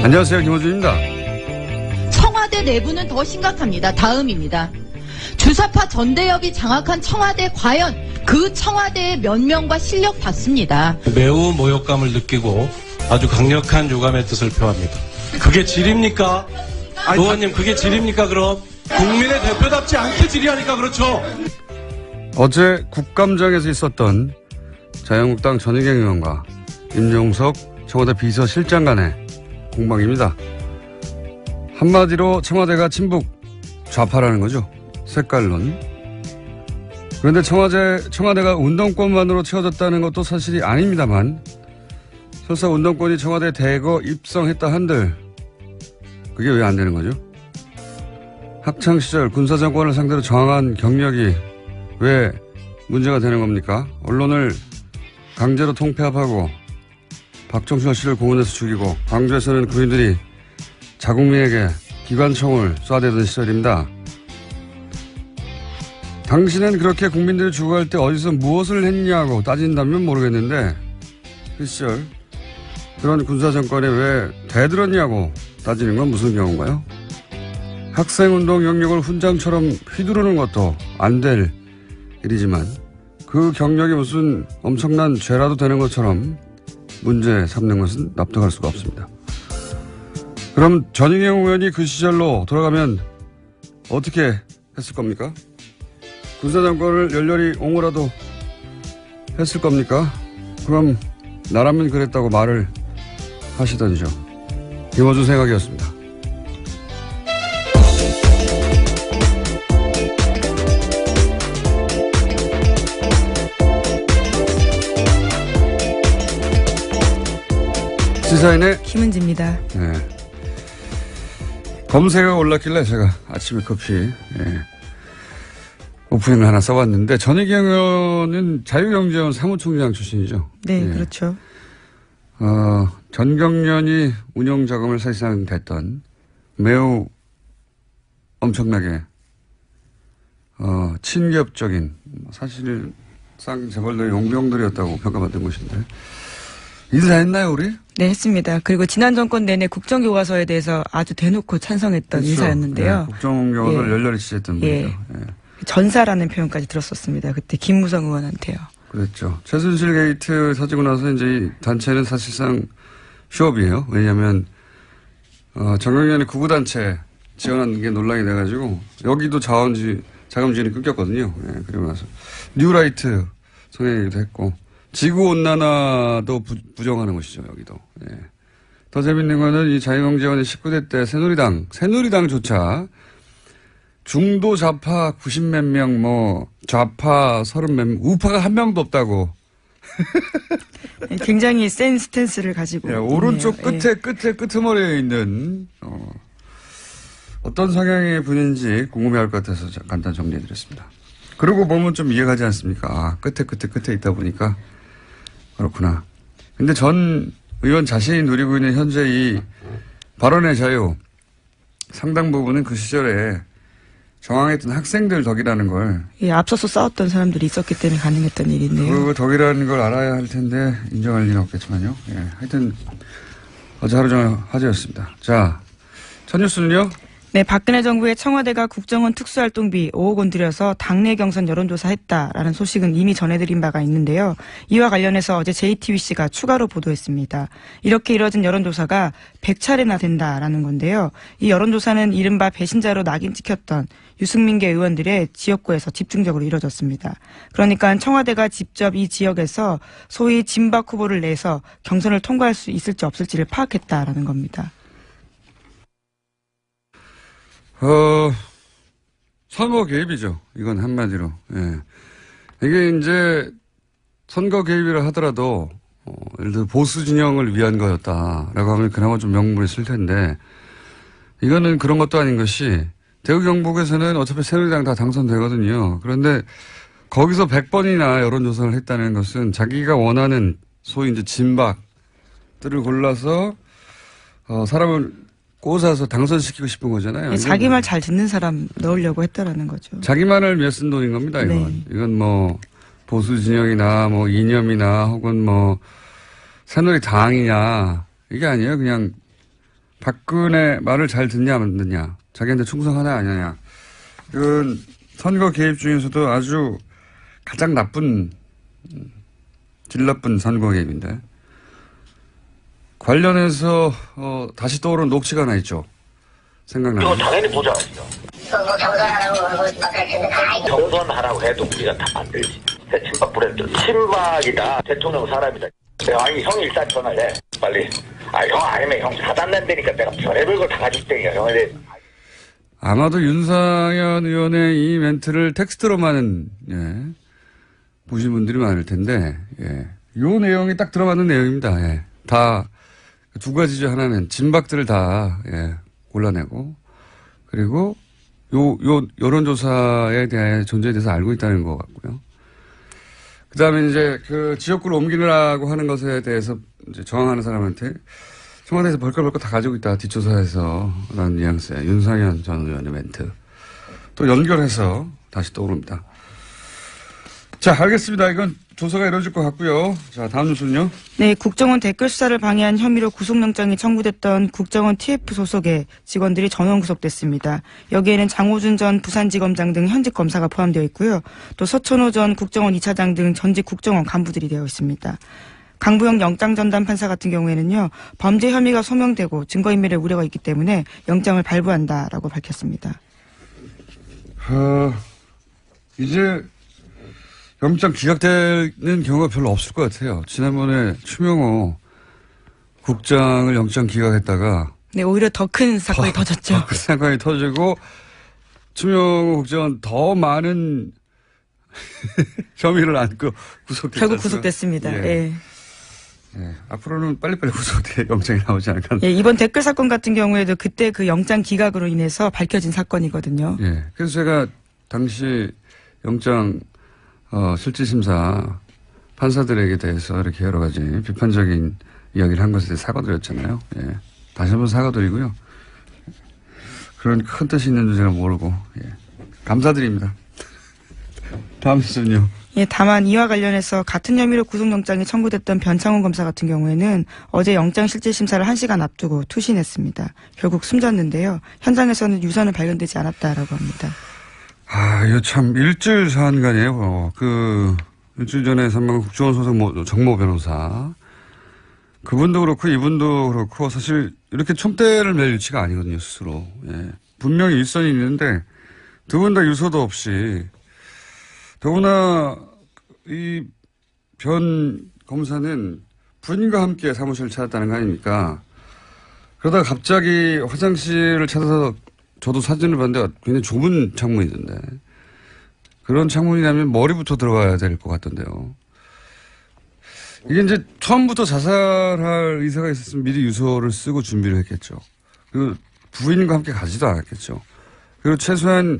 안녕하세요. 김호준입니다. 청와대 내부는 더 심각합니다. 다음입니다. 주사파 전대협이 장악한 청와대, 과연 그 청와대의 면면과 실력 봤습니다. 매우 모욕감을 느끼고 아주 강력한 유감의 뜻을 표합니다. 그게 질입니까? 의원님, 그게 질입니까? 그럼 국민의 대표답지 않게 질의하니까 그렇죠. 어제 국감장에서 있었던 자유한국당 전희경 의원과 임종석 청와대 비서실장 간의 공방입니다. 한마디로 청와대가 친북 좌파라는 거죠. 색깔론. 그런데 청와대가 운동권만으로 채워졌다는 것도 사실이 아닙니다만, 설사 운동권이 청와대에 대거 입성했다 한들 그게 왜 안 되는 거죠? 학창시절 군사정권을 상대로 저항한 경력이 왜 문제가 되는 겁니까? 언론을 강제로 통폐합하고 박정순 씨를 공원에서 죽이고 광주에서는 군인들이 자국민에게 기관총을 쏴대던 시절입니다. 당신은 그렇게 국민들이 죽어갈 때 어디서 무엇을 했냐고 따진다면 모르겠는데, 그 시절 그런 군사정권에 왜 대들었냐고 따지는 건 무슨 경우인가요? 학생운동 영역을 훈장처럼 휘두르는 것도 안 될 일이지만 그 경력이 무슨 엄청난 죄라도 되는 것처럼 문제 삼는 것은 납득할 수가 없습니다. 그럼 전희경 의원이 그 시절로 돌아가면 어떻게 했을 겁니까? 군사정권을 열렬히 옹호라도 했을 겁니까? 그럼 나라면 그랬다고 말을 하시던지죠. 김어준 생각이었습니다. 시사인의 김은지입니다. 네. 검색어가 올랐길래 제가 아침에 커피 오프닝을 하나 써봤는데, 전희경 의원은 자유경제원 사무총장 출신이죠. 네, 그렇죠. 전경련이 운영자금을 사실상 댔던 매우 엄청나게 친기업적인, 사실상 재벌들의 용병들이었다고 평가받은 곳인데, 일을 다 했나요, 우리? 네, 했습니다. 그리고 지난 정권 내내 국정교과서에 대해서 아주 대놓고 찬성했던 그렇죠. 인사였는데요. 네, 국정교과서를 열렬히 지지했던 분이죠. 예. 전사라는 표현까지 들었었습니다. 그때 김무성 의원한테요. 그렇죠. 최순실 게이트 터지고 나서 이제 이 단체는 사실상 휴업이에요. 왜냐하면 정경련이 구구단체 지원하는 게 논란이 돼가지고 여기도 자금 지원이 끊겼거든요. 예, 그리고 나서 뉴라이트 성행위도 했고, 지구온난화도 부정하는 것이죠. 여기도. 예. 더 재밌는 거는 이 자유경제원의 19대 때 새누리당조차 중도 좌파 90몇 명, 좌파 30몇 명, 우파가 한 명도 없다고. 굉장히 센 스탠스를 가지고. 예, 오른쪽 끄트머리에 있는, 어떤 성향의 분인지 궁금해할 것 같아서 간단 정리해드렸습니다. 그러고 보면 좀 이해가지 않습니까? 아, 끝에 있다 보니까 그렇구나. 근데 전 의원 자신이 누리고 있는 현재 이 발언의 자유, 상당 부분은 그 시절에 저항했던 학생들 덕이라는 걸. 예, 앞서서 싸웠던 사람들이 있었기 때문에 가능했던 일인데요. 그 덕이라는 걸 알아야 할 텐데 인정할 리는 없겠지만요. 예, 하여튼 어제 하루 종일 화제였습니다. 자, 첫 뉴스는요. 네, 박근혜 정부의 청와대가 국정원 특수활동비 5억 원 들여서 당내 경선 여론조사했다라는 소식은 이미 전해드린 바가 있는데요. 이와 관련해서 어제 JTBC가 추가로 보도했습니다. 이렇게 이뤄진 여론조사가 100차례나 된다라는 건데요. 이 여론조사는 이른바 배신자로 낙인 찍혔던 유승민계 의원들의 지역구에서 집중적으로 이뤄졌습니다. 그러니까 청와대가 직접 이 지역에서 소위 진박 후보를 내서 경선을 통과할 수 있을지 없을지를 파악했다라는 겁니다. 선거 개입이죠. 이건 한마디로. 예. 이게 이제 선거 개입이라 하더라도, 예를 들어 보수 진영을 위한 거였다라고 하면 그나마 좀 명분이 있을 텐데, 이거는 그런 것도 아닌 것이, 대구 경북에서는 어차피 새누리당 다 당선되거든요. 그런데 거기서 100번이나 여론조사를 했다는 것은 자기가 원하는 소위 이제 진박들을 골라서, 사람을 꽂아서 당선시키고 싶은 거잖아요. 자기 말 잘 듣는 사람 넣으려고 했다라는 거죠. 자기 말을 위해 쓴 돈인 겁니다, 이건. 네. 이건 뭐, 보수 진영이나 뭐, 이념이나 혹은 뭐, 새누리 당이냐, 이게 아니에요. 그냥 박근혜 말을 잘 듣냐 안 듣냐, 자기한테 충성하냐 아니냐, 이건 선거 개입 중에서도 아주 가장 나쁜, 질 나쁜 선거 개입인데, 관련해서 다시 떠오른 녹취가 하나 있죠. 생각나요? 이거 당연히 보장하죠. 경선하라고 해도 우리가 다 만들지. 친박 브랜드. 친박이다. 대통령 사람이다. 아니 형이 일단 전화를 해. 빨리. 형 아니면 형 사단낸다니까 내가 별의별 걸 다 가지고 땡겨. 형에 아마도 윤상현 의원의 이 멘트를 텍스트로만 보신 분들이 많을 텐데, 요 내용이 딱 들어맞는 내용입니다. 다 두 가지죠. 하나는 진박들을 다 골라내고, 그리고 요 여론조사에 대한 존재에 대해서 알고 있다는 것 같고요. 그 다음에 이제 그 지역구를 옮기려고 하는 것에 대해서 이제 저항하는 사람한테 청와대에서 벌컥벌컥 다 가지고 있다. 뒷조사에서 라는 뉘앙스의 윤상현 전 의원의 멘트. 또 연결해서 다시 떠오릅니다. 자, 알겠습니다. 이건 조사가 이루어질 것 같고요. 자, 다음 뉴스는요. 네, 국정원 댓글 수사를 방해한 혐의로 구속영장이 청구됐던 국정원 TF 소속의 직원들이 전원 구속됐습니다. 여기에는 장호준 전 부산지검장 등 현직 검사가 포함되어 있고요. 또 서천호 전 국정원 2차장 등 전직 국정원 간부들이 되어 있습니다. 강부영 영장전담 판사 같은 경우에는요, 범죄 혐의가 소명되고 증거인멸의 우려가 있기 때문에 영장을 발부한다라고 밝혔습니다. 이제 영장 기각되는 경우가 별로 없을 것 같아요. 지난번에 추명호 국장을 영장 기각했다가 네, 오히려 더 큰 사건이 터졌죠. 더 큰 사건이 터지고 추명호 국장은 더 많은 혐의를 안고 구속됐습니다. 결국 구속됐습니다. 예. 앞으로는 빨리빨리 구속돼 영장이 나오지 않을까. 이번 댓글 사건 같은 경우에도 그때 그 영장 기각으로 인해서 밝혀진 사건이거든요. 그래서 제가 당시 영장 실질심사 판사들에게 대해서 이렇게 여러 가지 비판적인 이야기를 한 것에 대해 사과드렸잖아요. 다시 한번 사과드리고요. 그런 큰 뜻이 있는 줄 제가 모르고 감사드립니다. 다음 뉴스는요. 다만 이와 관련해서 같은 혐의로 구속영장이 청구됐던 변창훈 검사 같은 경우에는 어제 영장실질심사를 1시간 앞두고 투신했습니다. 결국 숨졌는데요. 현장에서는 유서는 발견되지 않았다라고 합니다. 이거 참 일주일 사안간이에요. 일주일 전에 사망한 국정원 소속 정모 변호사. 그분도 그렇고 이분도 그렇고 사실 이렇게 총대를 맬 위치가 아니거든요, 스스로. 분명히 일선이 있는데 두 분 다 유서도 없이, 더구나 이 변 검사는 부인과 함께 사무실을 찾았다는 거 아닙니까? 그러다가 갑자기 화장실을 찾아서 저도 사진을 봤는데 굉장히 좁은 창문이던데, 그런 창문이라면 머리부터 들어가야 될 것 같던데요. 이게 이제 처음부터 자살할 의사가 있었으면 미리 유서를 쓰고 준비를 했겠죠. 그리고 부인과 함께 가지도 않았겠죠. 그리고 최소한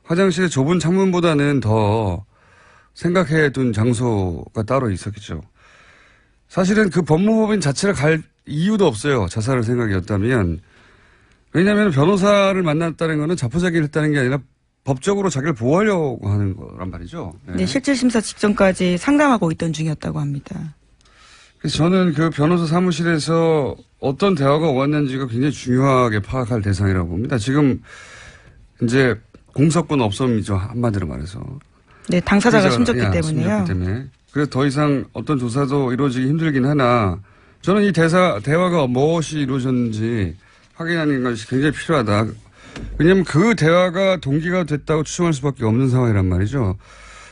화장실의 좁은 창문보다는 더 생각해둔 장소가 따로 있었겠죠. 사실은 그 법무법인 자체를 갈 이유도 없어요. 자살할 생각이었다면. 왜냐하면 변호사를 만났다는 것은 자포자기를 했다는 게 아니라 법적으로 자기를 보호하려고 하는 거란 말이죠. 네, 실질심사 직전까지 상담하고 있던 중이었다고 합니다. 그래서 저는 그 변호사 사무실에서 어떤 대화가 오갔는지가 굉장히 중요하게 파악할 대상이라고 봅니다. 지금 이제 공석권 없음이죠. 한마디로 말해서. 네, 당사자가 숨졌기 때문에요. 그래서 더 이상 어떤 조사도 이루어지기 힘들긴 하나, 저는 이 대화가 무엇이 이루어졌는지 확인하는 것이 굉장히 필요하다. 왜냐하면 그 대화가 동기가 됐다고 추정할 수밖에 없는 상황이란 말이죠.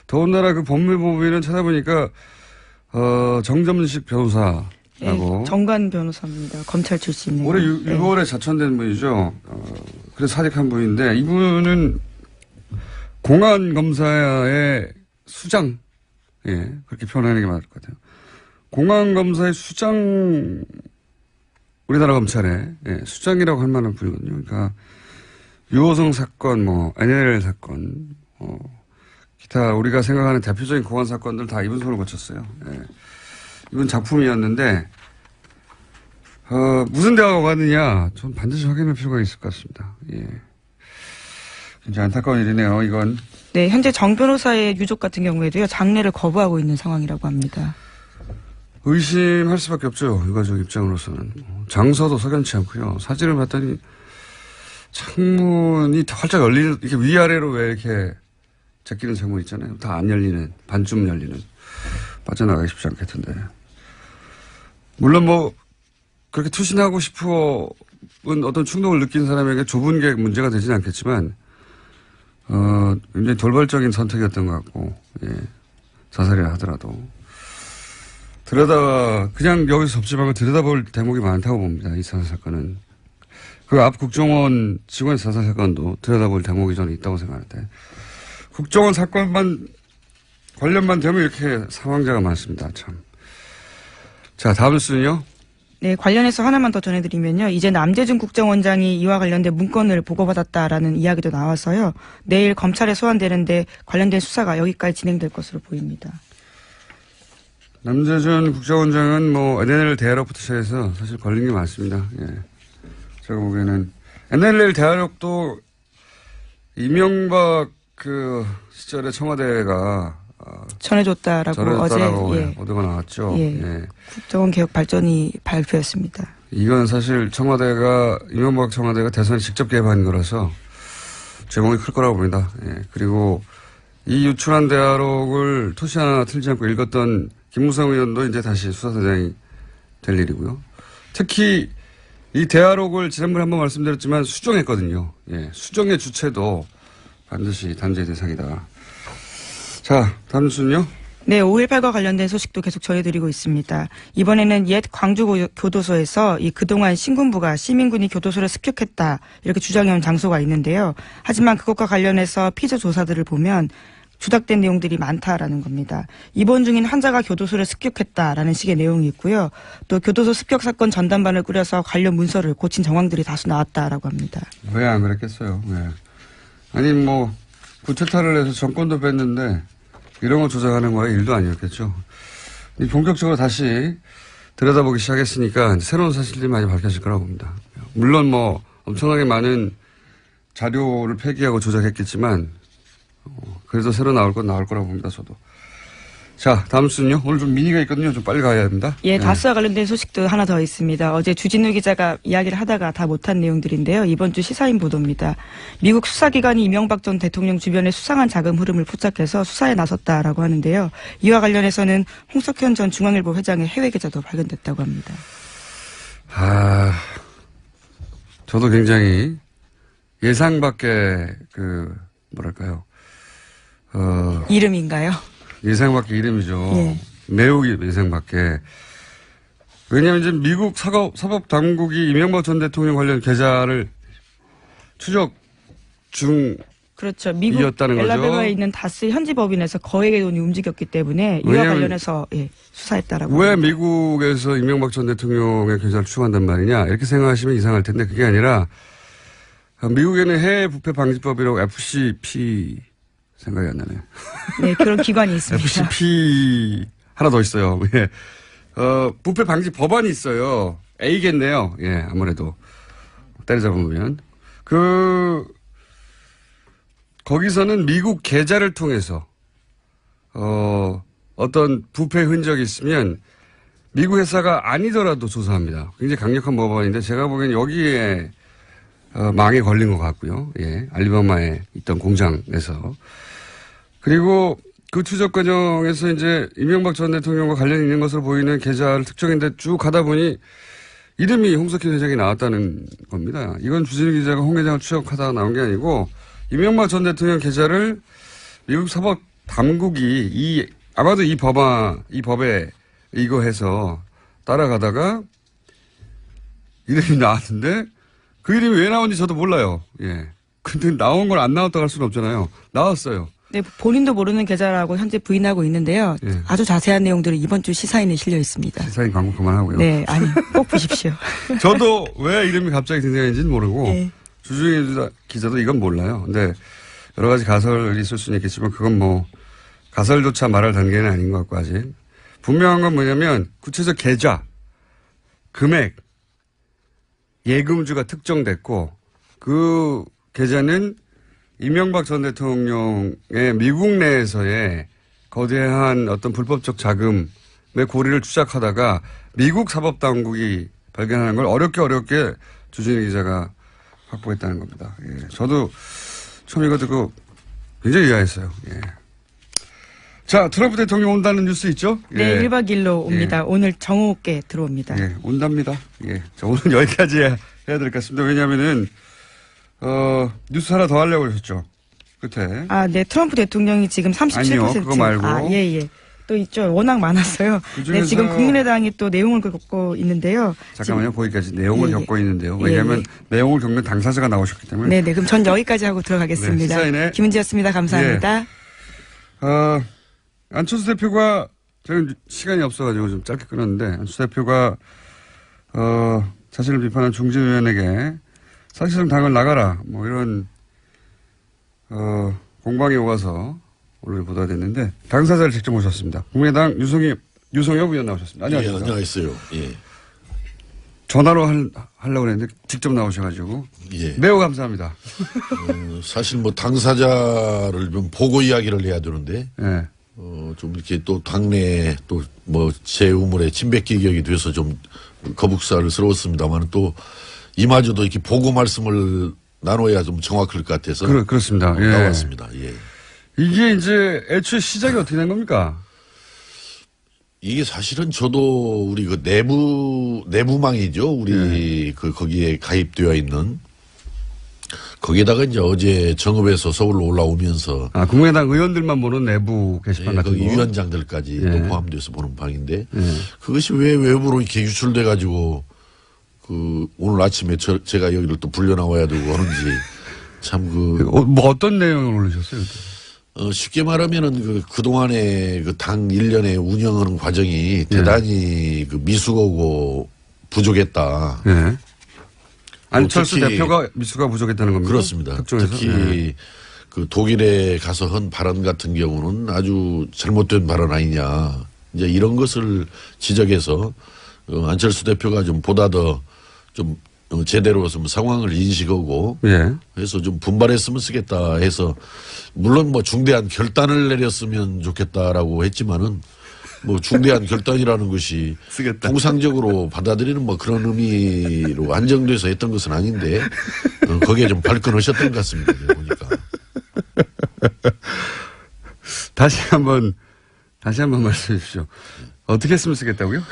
더군다나 그 법무법인은 찾아보니까 정점식 변호사라고. 정관 변호사입니다. 검찰 출신이에요. 올해 6월에 자천된 분이죠. 그래서 사직한 분인데, 이분은 공안검사의 수장, 그렇게 표현하는 게 맞을 것 같아요. 공안검사의 수장, 우리나라 검찰의 수장이라고 할 만한 분이거든요. 그러니까 유호성 사건, NLL 사건, 기타 우리가 생각하는 대표적인 공안 사건들 다 이분 손을 거쳤어요. 이분 작품이었는데 무슨 대화가 오갔느냐, 전 반드시 확인할 필요가 있을 것 같습니다. 굉장히 안타까운 일이네요, 이건. 네, 현재 정 변호사의 유족 같은 경우에도요, 장례를 거부하고 있는 상황이라고 합니다. 의심할 수밖에 없죠. 유가족 입장으로서는. 장소도 석연치 않고요. 사진을 봤더니 창문이 활짝 열리는, 이렇게 위아래로 왜 이렇게 제끼는 창문 있잖아요. 다 안 열리는, 반쯤 열리는. 빠져나가기 쉽지 않겠던데. 물론 뭐, 그렇게 투신하고 싶은 어떤 충동을 느낀 사람에게 좁은 게 문제가 되지는 않겠지만, 굉장히 돌발적인 선택이었던 것 같고, 예. 자살이라 하더라도. 그냥 여기서 접집하고 들여다볼 대목이 많다고 봅니다. 이 자살 사건은. 그 앞 국정원 직원의 자살 사건도 들여다볼 대목이 저는 있다고 생각하는데. 국정원 사건만, 관련만 되면 이렇게 사망자가 많습니다. 참. 자, 다음 뉴스는요? 네, 관련해서 하나만 더 전해드리면요. 이제 남재준 국정원장이 이와 관련된 문건을 보고받았다라는 이야기도 나와서요. 내일 검찰에 소환되는데 관련된 수사가 여기까지 진행될 것으로 보입니다. 남재준 국정원장은 뭐 NLL 대화록부터 시작해서 사실 걸린 게 많습니다. 예. 제가 보기에는 NLL 대화록도 이명박 그 시절에 청와대가 전해줬다라고 어제 예. 보도가 나왔죠. 예. 예. 국정원 개혁 발전이 발표했습니다. 이건 사실 이명박 청와대가 대선에 직접 개입한 거라서 제목이 클 거라고 봅니다. 예. 그리고 이 유출한 대화록을 토시 하나 틀지 않고 읽었던 김무성 의원도 이제 다시 수사대장이 될 일이고요. 특히 이 대화록을 지난번에 한번 말씀드렸지만 수정했거든요. 예. 수정의 주체도 반드시 단죄의 대상이다. 자, 다음 뉴스는요? 네, 5.18과 관련된 소식도 계속 전해드리고 있습니다. 이번에는 옛 광주교도소에서 그동안 신군부가 시민군이 교도소를 습격했다 이렇게 주장해온 장소가 있는데요. 하지만 그것과 관련해서 피조 조사들을 보면 주닥된 내용들이 많다라는 겁니다. 입원 중인 환자가 교도소를 습격했다라는 식의 내용이 있고요. 또 교도소 습격 사건 전담반을 꾸려서 관련 문서를 고친 정황들이 다수 나왔다라고 합니다. 왜 안 그랬겠어요. 네. 아니 뭐 구체타를 해서 정권도 뺐는데 이런 거 조작하는 거야 일도 아니었겠죠. 본격적으로 다시 들여다보기 시작했으니까 새로운 사실들이 많이 밝혀질 거라고 봅니다. 물론 뭐 엄청나게 많은 자료를 폐기하고 조작했겠지만 그래도 새로 나올 건 나올 거라고 봅니다. 저도. 자, 다음 순요. 오늘 좀 미니가 있거든요. 좀 빨리 가야 됩니다. 예, 다스와 관련된 소식도 하나 더 있습니다. 어제 주진우 기자가 이야기를 하다가 다 못한 내용들인데요. 이번 주 시사인 보도입니다. 미국 수사기관이 이명박 전 대통령 주변의 수상한 자금 흐름을 포착해서 수사에 나섰다라고 하는데요. 이와 관련해서는 홍석현 전 중앙일보 회장의 해외 계좌도 발견됐다고 합니다. 저도 굉장히 예상 밖의 뭐랄까요. 이름인가요? 예상 밖의 이름이죠. 예. 매우 예상 밖의. 왜냐하면 이제 미국 사법 당국이 이명박 전 대통령 관련 계좌를 추적 중 그렇죠. 미국 이었다는 거죠. 엘라베마에 있는 다스 현지 법인에서 거액의 돈이 움직였기 때문에 이와 관련해서 수사했다라고. 왜 합니다. 미국에서 이명박 전 대통령의 계좌를 추적한단 말이냐 이렇게 생각하시면 이상할 텐데 그게 아니라 미국에는 해외 부패 방지법이라고 FCP 생각이 안 나네요. 네, 그런 기관이 있습니다. FCP 하나 더 있어요. 예. 부패 방지 법안이 있어요. A겠네요. 예, 아무래도 때려잡으면 거기서는 미국 계좌를 통해서 어떤 부패 흔적이 있으면 미국 회사가 아니더라도 조사합니다. 굉장히 강력한 법안인데 제가 보기엔 여기에 망에 걸린 것 같고요. 예, 알리바마에 있던 공장에서. 그리고 그 추적 과정에서 이제 이명박 전 대통령과 관련이 있는 것으로 보이는 계좌를 특정했는데 쭉 가다 보니 이름이 홍석현 회장이 나왔다는 겁니다. 이건 주진우 기자가 홍 회장을 추적하다가 나온 게 아니고 이명박 전 대통령 계좌를 미국 사법 당국이 아마도 이 법에 이거해서 따라가다가 이름이 나왔는데 그 이름이 왜 나온지 저도 몰라요. 예. 근데 나온 걸 안 나왔다고 할 수는 없잖아요. 나왔어요. 네, 본인도 모르는 계좌라고 현재 부인하고 있는데요. 예. 아주 자세한 내용들이 이번 주 시사인에 실려 있습니다. 시사인 광고 그만하고요. 네, 아니 꼭 보십시오. 저도 왜 이름이 갑자기 등장했는지는 모르고 네. 주중에 기자도 이건 몰라요. 근데 여러 가지 가설이 있을 수는 있겠지만 그건 뭐 가설조차 말할 단계는 아닌 것 같고 아직. 분명한 건 뭐냐면 구체적 계좌, 금액, 예금주가 특정됐고 그 계좌는 이명박 전 대통령의 미국 내에서의 거대한 어떤 불법적 자금의 고리를 추적하다가 미국 사법당국이 발견하는 걸 어렵게 주진희 기자가 확보했다는 겁니다. 예. 저도 처음 이거 듣고 굉장히 의아했어요. 예. 자, 트럼프 대통령 온다는 뉴스 있죠? 네, 예. 1박 2일로 옵니다. 예. 오늘 정오께 들어옵니다. 예, 온답니다. 예. 자, 오늘 여기까지 해야 될 것 같습니다. 왜냐면은, 뉴스 하나 더 하려고 하셨죠. 끝에. 아, 네. 트럼프 대통령이 지금 37%. 아니요, 그거 말고. 아, 예. 또 있죠. 워낙 많았어요. 그중에서- 네, 지금 국민의당이 또 내용을 겪고 있는데요. 잠깐만요. 거기까지 내용을 예, 예. 겪고 있는데요. 예, 왜냐하면 예. 내용을 겪는 당사자가 나오셨기 때문에. 네네. 그럼 전 여기까지 하고 들어가겠습니다. 네, 시사인의- 김은지였습니다. 감사합니다. 안철수 대표가, 저는 시간이 없어가지고 좀 짧게 끊었는데, 안철수 대표가, 자신을 비판한 중진의원에게 사실상 당을 나가라, 뭐 이런, 공방이 오가서 오늘 보도됐는데, 당사자를 직접 모셨습니다. 국민의당 유성엽 의원 나오셨습니다. 예, 안녕하십니까. 안녕하세요. 예. 전화로 하려고 했는데, 직접 나오셔가지고, 예. 매우 감사합니다. 사실 뭐 당사자를 좀 보고 이야기를 해야 되는데, 예. 좀 이렇게 또 당내에 또 뭐 제 우물에 침뱉기격이 돼서 좀 거북살스러웠습니다만 또 이마저도 이렇게 보고 말씀을 나눠야 좀 정확할 것 같아서. 그렇습니다. 예. 나왔습니다. 예. 이게 이제 애초에 시작이 어떻게 된 겁니까? 이게 사실은 저도 우리 그 내부망이죠. 우리 그 거기에 가입되어 있는 거기에다가 이제 어제 정읍에서 서울로 올라오면서 국민의당 의원들만 보는 내부 게시판 예, 같은 거기 거. 위원장들까지 예. 포함돼서 보는 방인데 그것이 왜 외부로 이렇게 유출돼 가지고 그 오늘 아침에 제가 여기를 또 불려 나와야 되고 하는지 참 뭐 어떤 내용을 올리셨어요? 쉽게 말하면은 그동안에 그 당 일련의 운영하는 과정이 대단히 그 미숙하고 부족했다. 예. 안철수 특히 대표가 미수가 부족했다는 겁니다. 그렇습니다. 특종에서. 특히 예. 그 독일에 가서 한 발언 같은 경우는 아주 잘못된 발언 아니냐. 이제 이런 것을 지적해서 안철수 대표가 좀 보다 더 좀 제대로 좀 상황을 인식하고 예. 해서 좀 분발했으면 쓰겠다 해서 물론 뭐 중대한 결단을 내렸으면 좋겠다라고 했지만은 뭐 중대한 결단이라는 것이 쓰겠다. 통상적으로 받아들이는 뭐 그런 의미로 안정돼서 했던 것은 아닌데 거기에 좀 발끈하셨던 것 같습니다. 보니까. 다시 한번 말씀해 주십시오. 어떻게 했으면 쓰겠다고요?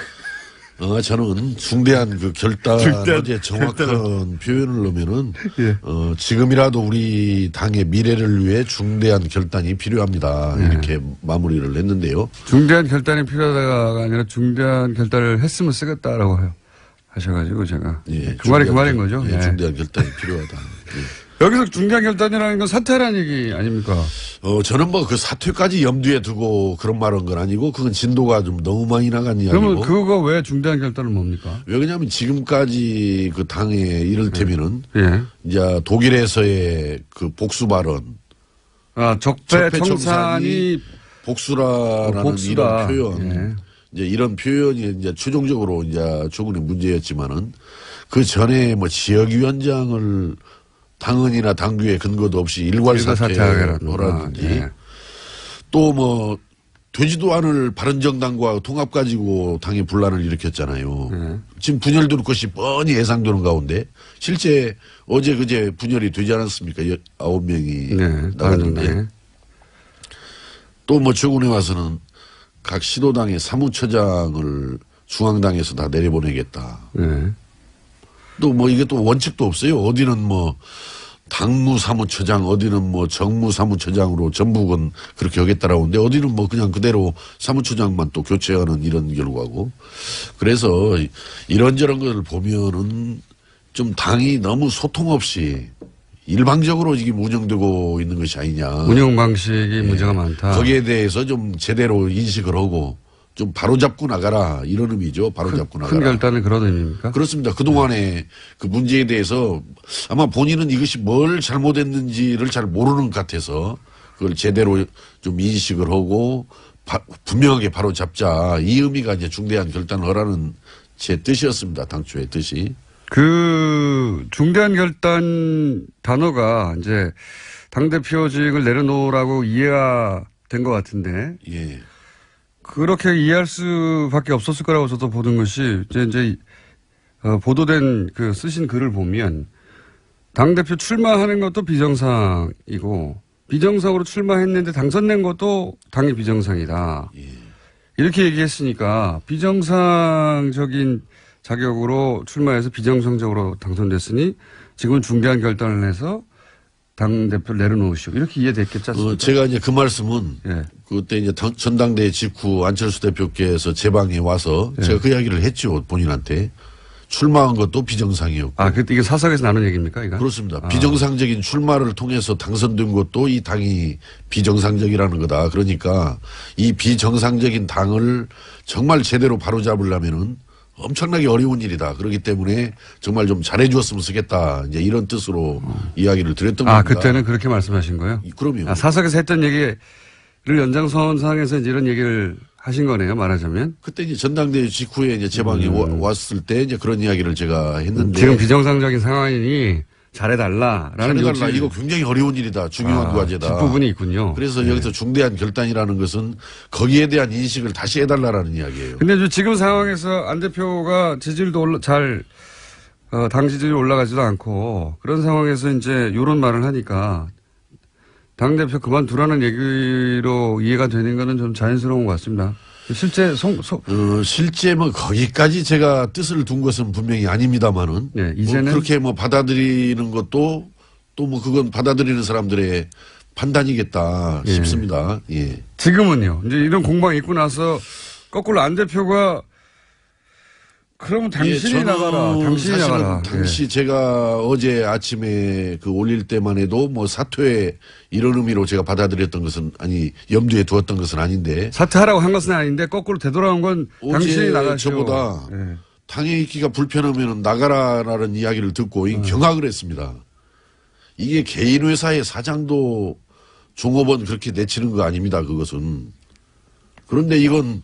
저는 중대한 그 결단, 어제 정확한 표현을 넣으면은, 예. 지금이라도 우리 당의 미래를 위해 중대한 결단이 필요합니다. 이렇게 마무리를 했는데요. 중대한 결단이 필요하다가 아니라 중대한 결단을 했으면 쓰겠다라고 하셔가지고 제가. 예, 그 말이 그 말인 거죠. 예, 예. 중대한 결단이 필요하다. 예. 여기서 중대한 결단이라는 건 사퇴라는 얘기 아닙니까? 저는 뭐 그 사퇴까지 염두에 두고 그런 말한 건 아니고 그건 진도가 좀 너무 많이 나간 이야기고. 그러면 그거 왜 중대한 결단은 뭡니까? 왜 그러냐면 지금까지 그 당에 이를테면은 예. 이제 독일에서의 그 복수 발언. 적폐 청산이 복수라는 복수다. 이런 표현. 예. 이제 이런 표현이 이제 최종적으로 이제 조금의 문제였지만은 그 전에 뭐 지역위원장을 당헌이나 당규에 근거도 없이 일괄 사퇴하라든지 예. 또 뭐 되지도 않을 바른정당과 통합 가지고 당의 분란을 일으켰잖아요. 예. 지금 분열될 것이 뻔히 예상되는 가운데 실제 어제 그제 분열이 되지 않았습니까? 9명이 네. 나갔는데 또 뭐 최근에 와서는 각 시도당의 사무처장을 중앙당에서 다 내려보내겠다. 예. 또 뭐 이게 또 원칙도 없어요. 어디는 뭐 당무사무처장, 어디는 뭐 정무사무처장으로 전북은 그렇게 하겠다라고 하는데 어디는 뭐 그냥 그대로 사무처장만 또 교체하는 이런 결과고. 그래서 이런저런 것을 보면은 좀 당이 너무 소통 없이 일방적으로 지금 운영되고 있는 것이 아니냐. 운영 방식이 문제가 많다. 거기에 대해서 좀 제대로 인식을 하고 좀 바로잡고 나가라 이런 의미죠. 바로잡고 나가라. 큰 결단은 그런 의미입니까? 그렇습니다. 그동안의 그 문제에 대해서 아마 본인은 이것이 뭘 잘못했는지를 잘 모르는 것 같아서 그걸 제대로 좀 인식을 하고 분명하게 바로잡자 이 의미가 이제 중대한 결단을 하라는 제 뜻이었습니다. 당초의 뜻이. 그 중대한 결단 단어가 이제 당대표직을 내려놓으라고 이해가 된 것 같은데 예. 그렇게 이해할 수밖에 없었을 거라고 저도 보는 것이 이제 보도된 그 쓰신 글을 보면 당대표 출마하는 것도 비정상이고 비정상으로 출마했는데 당선된 것도 당의 비정상이다. 이렇게 얘기했으니까 비정상적인 자격으로 출마해서 비정상적으로 당선됐으니 지금은 중대한 결단을 해서 당대표를 내려놓으시오. 이렇게 이해됐겠지 않습니까? 제가 이제 그 말씀은 예. 그때 이제 전당대회 직후 안철수 대표께서 제 방에 와서 제가 그 이야기를 했죠. 본인한테. 출마한 것도 비정상이었고. 아, 그때 이게 사석에서 나눈 얘기입니까? 이거? 그렇습니다. 비정상적인 출마를 통해서 당선된 것도 이 당이 비정상적이라는 거다. 그러니까 이 비정상적인 당을 정말 제대로 바로잡으려면은 엄청나게 어려운 일이다. 그렇기 때문에 정말 좀 잘해 주었으면 쓰겠다. 이제 이런 뜻으로 이야기를 드렸던 겁니다. 아, 그때는 그렇게 말씀하신 거예요? 그럼요. 아, 사석에서 했던 얘기를 연장선상에서 이제 이런 얘기를 하신 거네요, 말하자면. 그때 이제 전당대회 직후에 이제 제 방에 왔을 때 이제 그런 이야기를 제가 했는데. 지금 비정상적인 상황이니 잘해달라라는 잘해달라. 이거 굉장히 어려운 일이다. 중요한 과제다. 뒷부분이 있군요. 그래서 여기서 중대한 결단이라는 것은 거기에 대한 인식을 다시 해달라는 이야기예요. 근데 지금 상황에서 안 대표가 지지율도 당 지지율이 올라가지도 않고 그런 상황에서 이제 이런 말을 하니까 당대표 그만두라는 얘기로 이해가 되는 거는 좀 자연스러운 것 같습니다. 실제 뭐 거기까지 제가 뜻을 둔 것은 분명히 아닙니다만은. 네, 이제는 뭐 그렇게 뭐 받아들이는 것도 또 뭐 그건 받아들이는 사람들의 판단이겠다 싶습니다. 예. 지금은요. 이제 이런 공방이 있고 나서 거꾸로 안 대표가 그러면 당신이 나가라. 당신이 나가라. 당시 제가 어제 아침에 그 올릴 때만 해도 뭐 사퇴 이런 의미로 제가 받아들였던 것은 염두에 두었던 것은 아닌데. 사퇴하라고 한 것은 아닌데 거꾸로 되돌아온 건 당신이 나가시오. 저보다 네. 당에 있기가 불편하면 나가라라는 이야기를 듣고 경악을 했습니다. 이게 개인 회사의 사장도 종업원 그렇게 내치는 거 아닙니다. 그것은. 그런데 이건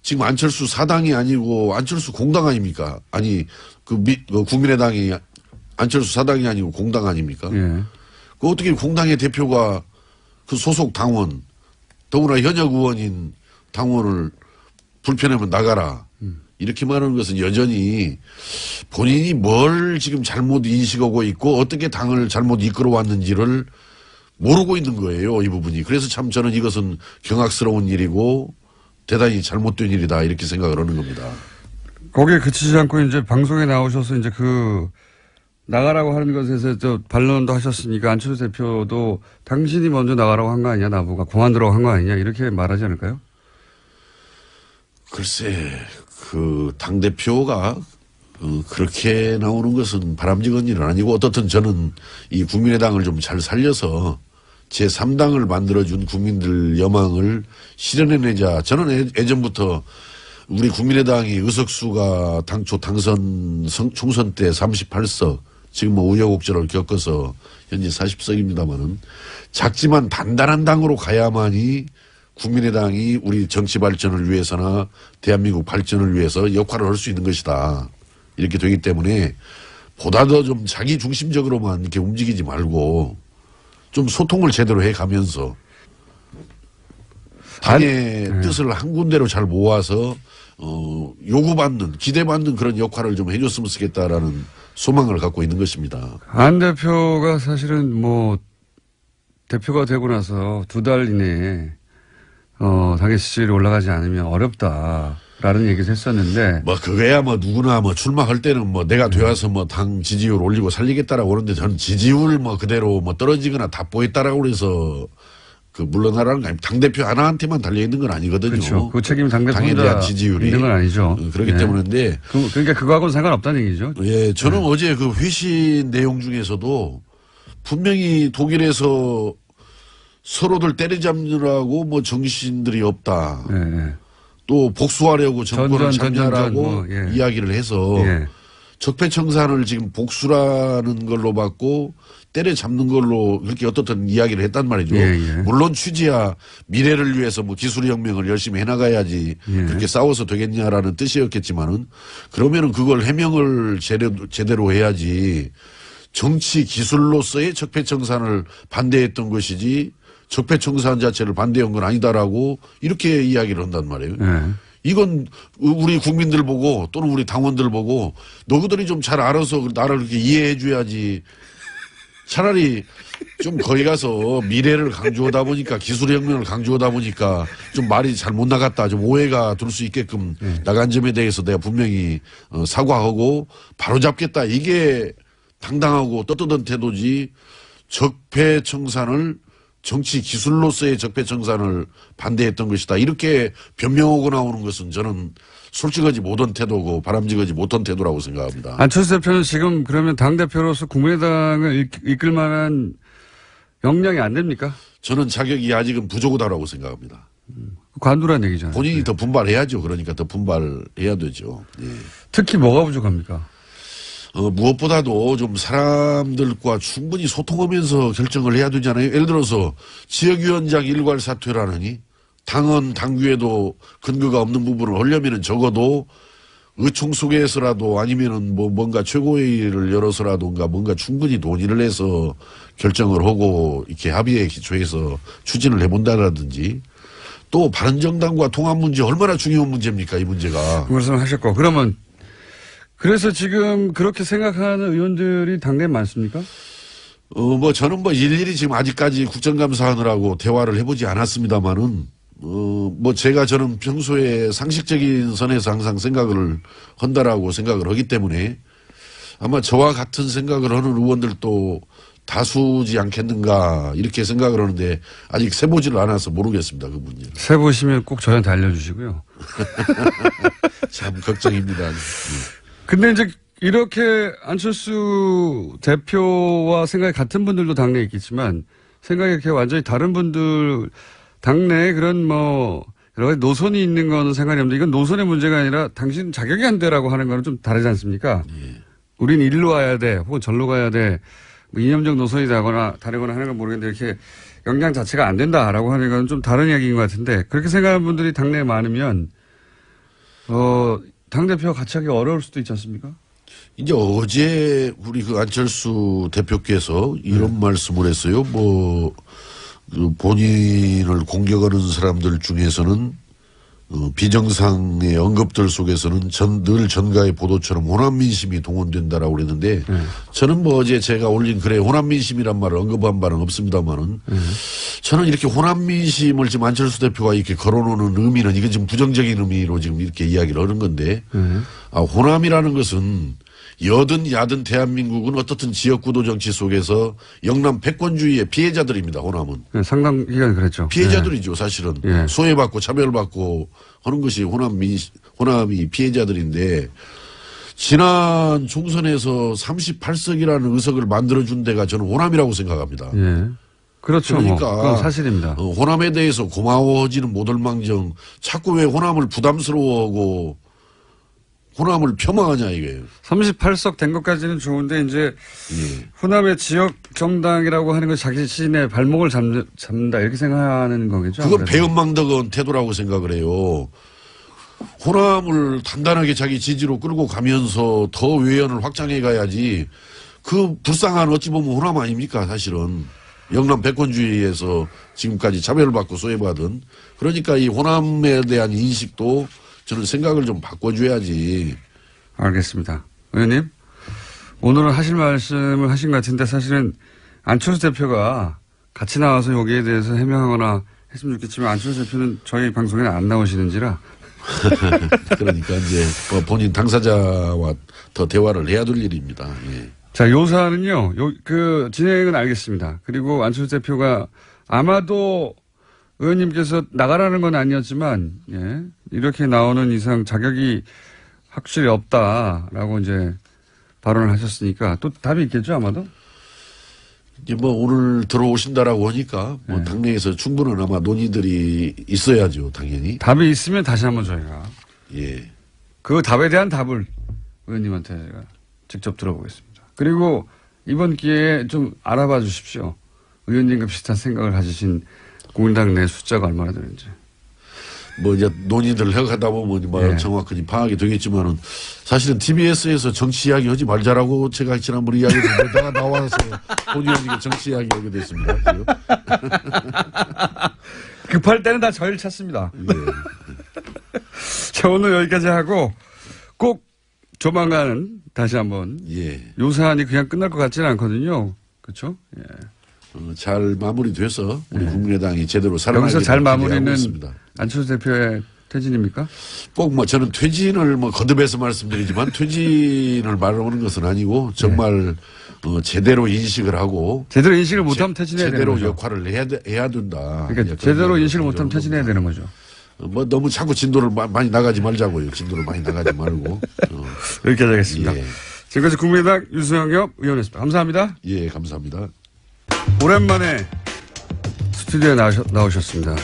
지금 안철수 사당이 아니고 안철수 공당 아닙니까? 아니 그 국민의당이 안철수 사당이 아니고 공당 아닙니까? 예. 그 어떻게 공당의 대표가 그 소속 당원 더구나 현역 의원인 당원을 불편하면 나가라. 이렇게 말하는 것은 여전히 본인이 뭘 지금 잘못 인식하고 있고 어떻게 당을 잘못 이끌어 왔는지를 모르고 있는 거예요. 이 부분이. 그래서 참 저는 이것은 경악스러운 일이고 대단히 잘못된 일이다 이렇게 생각을 하는 겁니다. 거기에 그치지 않고 이제 방송에 나오셔서 이제 나가라고 하는 것에서 반론도 하셨으니까 안철수 대표도 당신이 먼저 나가라고 한 거 아니냐 나보고 그만두라고 한 거 아니냐 이렇게 말하지 않을까요? 글쎄 그 당대표가 그렇게 나오는 것은 바람직한 일은 아니고 어떻든 저는 이 국민의당을 좀 잘 살려서 제3당을 만들어준 국민들 여망을 실현해내자. 저는 예전부터 우리 국민의당이 의석수가 당초 당선 총선 때 38석 지금 뭐 우여곡절을 겪어서 현재 40석입니다만은 작지만 단단한 당으로 가야만이 국민의당이 우리 정치 발전을 위해서나 대한민국 발전을 위해서 역할을 할 수 있는 것이다. 이렇게 되기 때문에 보다 더 좀 자기 중심적으로만 이렇게 움직이지 말고 좀 소통을 제대로 해가면서 당의 뜻을 한 군데로 잘 모아서 요구받는 기대받는 그런 역할을 좀 해줬으면 좋겠다라는 소망을 갖고 있는 것입니다. 안 대표가 사실은 대표가 되고 나서 2달 이내에 당의 지지율이 올라가지 않으면 어렵다라는 얘기도 했었는데 그거야 누구나 출마할 때는 내가 되어서 당 지지율 올리고 살리겠다라고 그러는데 저는 지지율 그대로 떨어지거나 답보했다라고 그래서 물러나라는 거 아닙니다. 당대표 하나한테만 달려있는 건 아니거든요. 그렇죠. 그 책임 당대표 당에 대한 지지율이 있는 건 아니죠. 그렇기 때문인데. 그러니까 그거하고는 상관없다는 얘기죠. 예, 저는 어제 그 회신 내용 중에서도 분명히 독일에서 서로들 때려잡느라고 정신들이 없다. 네. 또 복수하려고 정권을 장려하라고 예. 이야기를 해서 예. 적폐청산을 지금 복수라는 걸로 받고 때려잡는 걸로 그렇게 어떻든 이야기를 했단 말이죠. 예. 물론 취지야 미래를 위해서 기술혁명을 열심히 해나가야지 그렇게 싸워서 되겠냐라는 뜻이었겠지만은 그러면은 그걸 해명을 제대로 해야지 정치 기술로서의 적폐청산을 반대했던 것이지 적폐청산 자체를 반대한 건 아니다라고 이렇게 이야기를 한단 말이에요. 네. 이건 우리 국민들 보고 또는 우리 당원들 보고 너희들이 좀 잘 알아서 나를 그렇게 이해해 줘야지. 차라리 좀 거기 가서 미래를 강조하다 보니까 기술혁명을 강조하다 보니까 좀 말이 잘 못 나갔다. 좀 오해가 들 수 있게끔 나간 점에 대해서 내가 분명히 사과하고 바로잡겠다. 이게 당당하고 떳떳한 태도지 적폐청산을 정치 기술로서의 적폐청산을 반대했던 것이다. 이렇게 변명하고 나오는 것은 저는 솔직하지 못한 태도고 바람직하지 못한 태도라고 생각합니다. 안철수 대표는 지금 그러면 당대표로서 국민의당을 이끌 만한 역량이 안 됩니까? 저는 자격이 아직은 부족하다고 생각합니다. 관두란 얘기잖아요. 본인이 더 분발해야죠. 그러니까 더 분발해야 되죠. 예. 특히 뭐가 부족합니까? 무엇보다도 좀 사람들과 충분히 소통하면서 결정을 해야 되잖아요. 예를 들어서 지역위원장 일괄 사퇴라느니 당헌 당규에도 근거가 없는 부분을 하려면은 적어도 의총 속에서라도 아니면은 뭐 뭔가 최고회의를 열어서라든가 뭔가 충분히 논의를 해서 결정을 하고 이렇게 합의에 기초해서 추진을 해본다라든지 또 바른정당과 통합 문제 얼마나 중요한 문제입니까 이 문제가. 그 말씀 하셨고 그러면 그래서 지금 그렇게 생각하는 의원들이 당내에 많습니까? 뭐 저는 뭐 일일이 지금 아직까지 국정감사하느라고 대화를 해보지 않았습니다만은 뭐 저는 평소에 상식적인 선에서 항상 생각을 한다라고 생각을 하기 때문에 아마 저와 같은 생각을 하는 의원들도 다수지 않겠는가 이렇게 생각을 하는데 아직 세보지를 않아서 모르겠습니다. 그 문제는. 세보시면 꼭 저한테 알려주시고요. 참 걱정입니다. 근데 이제 이렇게 안철수 대표와 생각이 같은 분들도 당내에 있겠지만 생각이 이렇게 완전히 다른 분들 당내에 그런 뭐 여러 가지 노선이 있는 거는 상관이 없는데 이건 노선의 문제가 아니라 당신 자격이 안 되라고 하는 거는 좀 다르지 않습니까? 예. 우린 일로 와야 돼 혹은 절로 가야 돼 뭐 이념적 노선이 다르거나 하는 건 모르겠는데 이렇게 역량 자체가 안 된다라고 하는 건 좀 다른 이야기인 것 같은데 그렇게 생각하는 분들이 당내에 많으면 당대표와 같이 하기 어려울 수도 있지 않습니까? 이제 어제 우리 그 안철수 대표께서 이런 말씀을 했어요. 그 본인을 공격하는 사람들 중에서는 비정상의 언급들 속에서는 늘 전가의 보도처럼 호남민심이 동원된다라고 그랬는데 저는 뭐 어제 제가 올린 글에 호남민심이란 말을 언급한 바는 없습니다만은 저는 이렇게 호남민심을 지금 안철수 대표가 이렇게 걸어놓는 의미는 이건 지금 부정적인 의미로 지금 이렇게 이야기를 하는 건데 호남이라는 것은 여든 야든 대한민국은 어떻든 지역구도 정치 속에서 영남 패권주의의 피해자들입니다. 호남은. 네, 상당 기간 그랬죠. 피해자들이죠. 사실은. 예. 소외받고 차별받고 하는 것이 호남이 피해자들인데 지난 총선에서 38석이라는 의석을 만들어준 데가 저는 호남이라고 생각합니다. 예. 그렇죠. 그러니까 그건 사실입니다. 호남에 대해서 고마워하지는 못할망정 자꾸 왜 호남을 부담스러워하고 호남을 폄하하냐 이게. 38석 된 것까지는 좋은데 이제 호남의 지역 정당이라고 하는 건 자기 자신의 발목을 잡는다 이렇게 생각하는 거겠죠. 그건 아무래도. 배은망덕한 태도라고 생각을 해요. 호남을 단단하게 자기 지지로 끌고 가면서 더 외연을 확장해 가야지. 그 불쌍한 어찌 보면 호남 아닙니까 사실은. 영남 패권주의에서 지금까지 차별받고 소외받은. 그러니까 이 호남에 대한 인식도 저는 생각을 좀 바꿔줘야지. 알겠습니다. 의원님, 오늘은 하실 말씀을 하신 것 같은데 사실은 안철수 대표가 같이 나와서 여기에 대해서 해명하거나 했으면 좋겠지만 안철수 대표는 저희 방송에는 안 나오시는지라. 그러니까 이제 본인 당사자와 더 대화를 해야 될 일입니다. 예. 자, 요 사안은요, 그 진행은 알겠습니다. 그리고 안철수 대표가 아마도 의원님께서 나가라는 건 아니었지만, 예, 이렇게 나오는 이상 자격이 확실히 없다라고 이제 발언을 하셨으니까 또 답이 있겠죠, 아마도? 이제 뭐 오늘 들어오신다라고 하니까 뭐 당내에서 충분한 아마 논의들이 있어야죠, 당연히. 답이 있으면 다시 한번 저희가. 예. 그 답에 대한 답을 의원님한테 제가 직접 들어보겠습니다. 그리고 이번 기회에 좀 알아봐 주십시오. 의원님과 비슷한 생각을 가지신 국민당 내 숫자가 얼마나 되는지. 뭐 이제 논의들 해가다 보면 뭐 예. 정확하게 파악이 되겠지만은 사실은 TBS에서 정치 이야기 하지 말자라고 제가 지난번에 이야기했는데 내가 나와서 본의 아니게 정치 이야기 하게 됐습니다. 지금. 급할 때는 다 저희를 찾습니다. 예. 자, 오늘 여기까지 하고 꼭 조만간 다시 한번 예. 요 사안이 그냥 끝날 것 같지는 않거든요. 그렇죠? 예. 잘 마무리돼서 우리 국민의당이 제대로 살아나게 여기서 잘 기대하고 마무리는 있습니다. 안철수 대표의 퇴진입니까? 꼭 뭐 저는 퇴진을 뭐 거듭해서 말씀드리지만 퇴진을 말하는 것은 아니고 정말 제대로 인식을 하고 제대로 인식을 못하면 퇴진해야 되는 제대로 거죠. 역할을 해야 된다. 그러니까 예, 제대로 그런 인식을 못하면 정도입니다. 퇴진해야 되는 거죠. 뭐 너무 자꾸 진도를 많이 나가지 말자고요. 진도를 많이 나가지 말고. 여기까지 하겠습니다. 예. 지금까지 국민의당 유승엽 의원이었습니다. 감사합니다. 예, 감사합니다. 오랜만에 스튜디오에 나오셨습니다.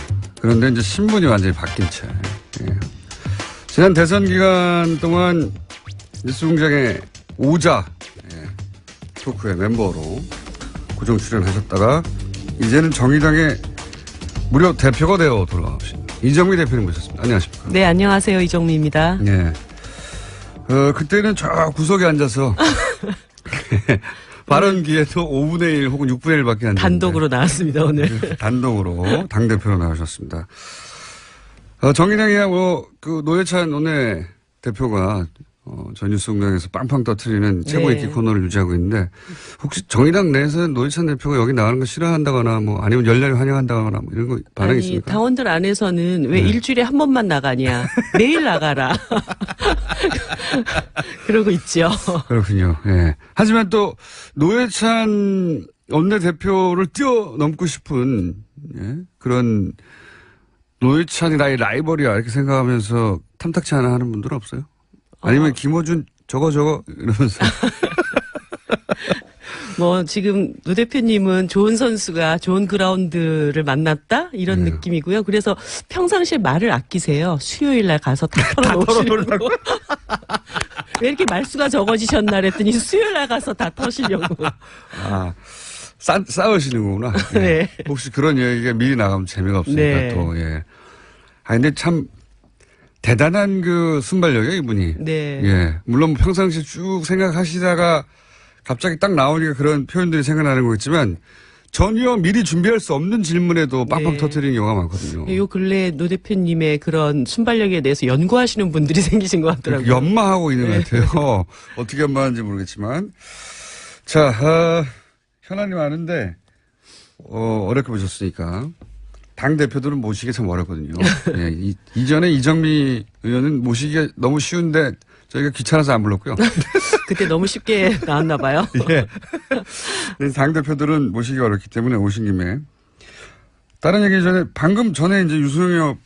그런데 이제 신분이 완전히 바뀐 채. 예. 지난 대선 기간 동안 뉴스공장의 오자 토크의 멤버로 고정 출연하셨다가 이제는 정의당의 무려 대표가 되어 돌아오신 이정미 대표님 모셨습니다. 안녕하십니까? 네, 안녕하세요. 이정미입니다. 예. 그때는 저 구석에 앉아서 발언 기회도 5분의 1 혹은 6분의 1밖에 안 됐는데 단독으로 나왔습니다, 오늘. 단독으로 당대표로 나오셨습니다. 정의당이야 그 노회찬 원내 대표가 전 뉴스공장에서 빵빵 터트리는 최고 인기 코너를 유지하고 있는데 혹시 정의당 내에서는 노회찬 대표가 여기 나가는 거 싫어한다거나 뭐 아니면 열렬히 환영한다거나 뭐 이런 거 반응이 아니, 있습니까? 당원들 안에서는 왜 일주일에 한 번만 나가냐. 매일 나가라. 그러고 있죠. 그렇군요. 예. 하지만 또 노회찬 원내대표를 뛰어넘고 싶은 그런 노회찬이 나의 라이벌이야 이렇게 생각하면서 탐탁치 않아 하는 분들은 없어요? 아니면 김어준 저거 이러면서 뭐 지금 노 대표님은 좋은 선수가 좋은 그라운드를 만났다 이런 느낌이고요. 그래서 평상시에 말을 아끼세요. 수요일 날 가서 다 털어놓으시려고. 왜 이렇게 말수가 적어지셨나 그랬더니 수요일 날 가서 다 터시려고. 아, 싸우시는 거구나. 예. 네. 혹시 그런 얘기가 미리 나가면 재미가 없으니까 네. 또, 예. 아, 근데 참 대단한 그 순발력이에요, 이분이. 네. 예. 물론 평상시 쭉 생각하시다가 갑자기 딱 나오니까 그런 표현들이 생각나는 거겠지만 전혀 미리 준비할 수 없는 질문에도 빵빵 네. 터뜨리는 경우가 많거든요. 요 근래 노 대표님의 그런 순발력에 대해서 연구하시는 분들이 생기신 것 같더라고요. 연마하고 있는 것 같아요. 어떻게 연마하는지 모르겠지만. 자, 현안이 많은데, 어렵게 보셨으니까. 당대표들은 모시기 참 어렵거든요. 예, 이전에 이정미 의원은 모시기가 너무 쉬운데 저희가 귀찮아서 안 불렀고요. 그때 너무 쉽게 나왔나 봐요. 예. 당대표들은 모시기가 어렵기 때문에 오신 김에. 다른 얘기 전에, 방금 전에 이제 유승엽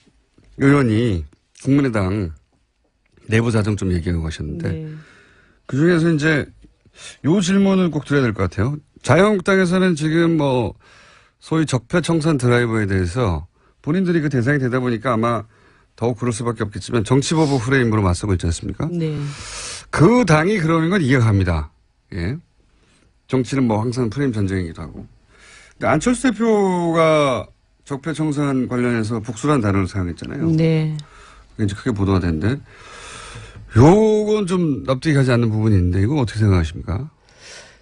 의원이 국민의당 내부 사정 좀 얘기하고 가셨는데, 네. 그 중에서 이제 요 질문을 꼭 드려야 될 것 같아요. 자유한국당에서는 지금 뭐 소위 적폐청산 드라이버에 대해서 본인들이 그 대상이 되다 보니까 아마 더욱 그럴 수밖에 없겠지만 정치보복 프레임으로 맞서고 있지 않습니까? 네. 그 당이 그러는 건 이해갑니다. 예. 정치는 뭐 항상 프레임 전쟁이기도 하고. 근데 안철수 대표가 적폐청산 관련해서 복수라는 단어를 사용했잖아요. 네. 그게 이제 크게 보도가 됐는데 요건 좀 납득이 가지 않는 부분이 있는데 이거 어떻게 생각하십니까?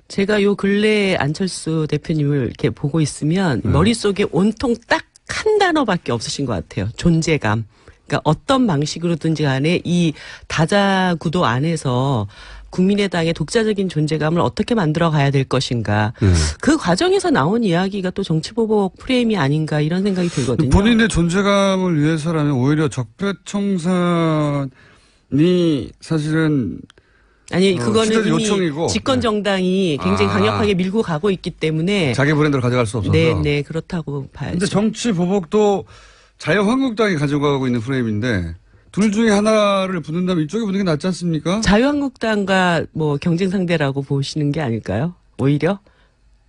제가 요 근래 안철수 대표님을 이렇게 보고 있으면 머릿속에 온통 딱 한 단어밖에 없으신 것 같아요. 존재감. 그러니까 어떤 방식으로든지 간에 이 다자 구도 안에서 국민의당의 독자적인 존재감을 어떻게 만들어 가야 될 것인가. 그 과정에서 나온 이야기가 또 정치보복 프레임이 아닌가 이런 생각이 들거든요. 본인의 존재감을 위해서라면 오히려 적폐청산이 사실은 아니 그거는 시대적 이미 요청이고. 집권 정당이 굉장히 강력하게 밀고 가고 있기 때문에 자기 브랜드를 가져갈 수 없어서. 네, 그렇다고 봐야죠. 근데 정치 보복도 자유한국당이 가져가고 있는 프레임인데 둘 중에 하나를 붙는다면 이쪽에 붙는 게 낫지 않습니까? 자유한국당과 뭐 경쟁 상대라고 보시는 게 아닐까요? 오히려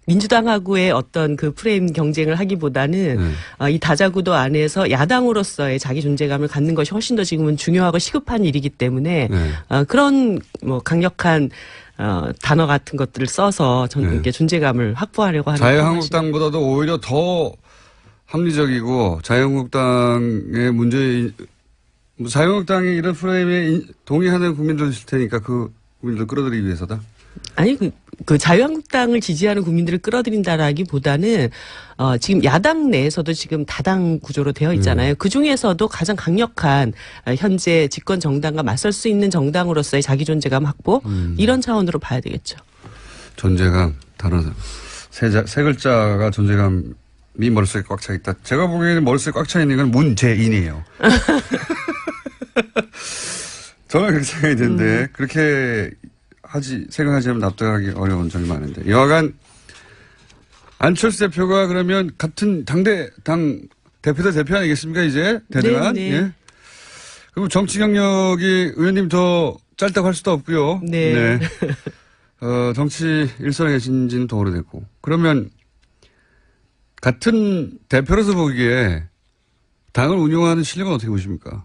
민주당하고의 어떤 그 프레임 경쟁을 하기보다는 이 다자구도 안에서 야당으로서의 자기 존재감을 갖는 것이 훨씬 더 지금은 중요하고 시급한 일이기 때문에 그런 뭐 강력한 단어 같은 것들을 써서 이렇게 존재감을 확보하려고 하는 자유한국당보다도 오히려 더 합리적이고 자유한국당의 자유한국당이 이런 프레임에 동의하는 국민들 있을 테니까 그 국민들 끌어들이기 위해서다. 아니 그 자유한국당을 지지하는 국민들을 끌어들인다라기보다는 지금 야당 내에서도 지금 다당 구조로 되어 있잖아요. 그 중에서도 가장 강력한 현재 집권 정당과 맞설 수 있는 정당으로서의 자기 존재감 확보 이런 차원으로 봐야 되겠죠. 존재감 단어 세 글자가 존재감이 머릿속에 꽉 차 있다. 제가 보기에는 머릿속에 꽉 차 있는 건 문재인이에요. 저는 그렇게 생각이 드는데 그렇게 생각하시면 납득하기 어려운 점이 많은데 여하간 안철수 대표가 그러면 같은 당 대표 대표 아니겠습니까 이제 대등한 네. 예. 그럼 정치 경력이 의원님 더 짧다고 할 수도 없고요. 네. 정치 일선에 계신 지는 더 오래됐고 그러면 같은 대표로서 보기에 당을 운영하는 실력은 어떻게 보십니까?